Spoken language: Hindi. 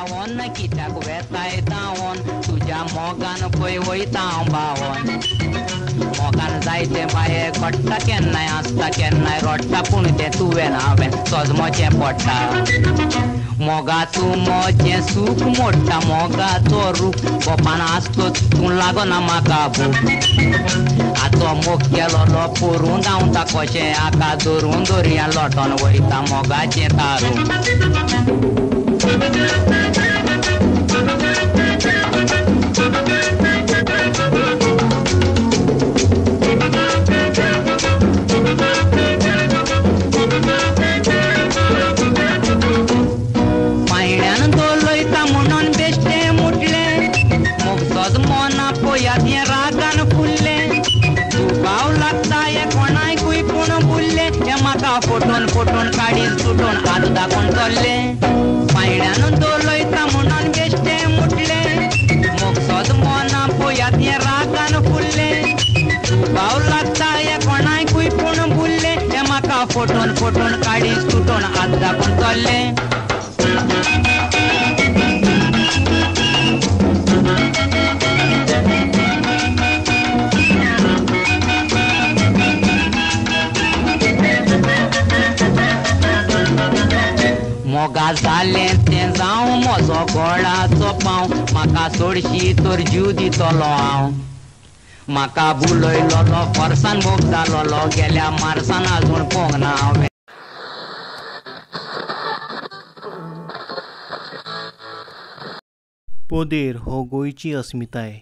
बावन कित्याक वेताय दावोन तुज्या मोगान पळय वयता हांव बावन मोगान जायते बाये घडटा केन्नाय आसता केन्नाय रडटा पूण तें तुवें हांवें सजमोचें पडटा मोगाचो मोचें सूख मोडटा मोगाचो रूख गोपान आसतोच तूं लागना म्हाका भूक आजो मोग केलोलो पोरून धांवता कशें आका धरून दर्या लोटोन वयता मोगाचें तारून पायण्यान दोलयता म्हणून बेश्टें मुटलें मोग सोज मोना पळयात हें रागान फुल्लें दुबाव लागता हें कोणायकूय पूण बुल्लें हें म्हाका फोटोन फोटोन काडीन सुटोन हात दाखोवन चल्लें पायण्यान दोलयता म्हणून बेश्टें मुटलें मोग सोज मोना पळयात हें रागान फुल्लें दुबाव लागता हें कोणायकूय पूण बुल्लें हें म्हाका फोटोन फोटोन काडीन सुटोन हात दाखोवन चल्लें मोगा जालें तें जावं म्हजो गोडाचो पांव म्हाका सोडशी तर जीव दितलो हांव म्हाका बुलयलोलो वर्सान मोग जालोलो गेल्या मार्सान आजून पळोवंक ना हांवें पोदेर हो गोंयची अस्मिताय।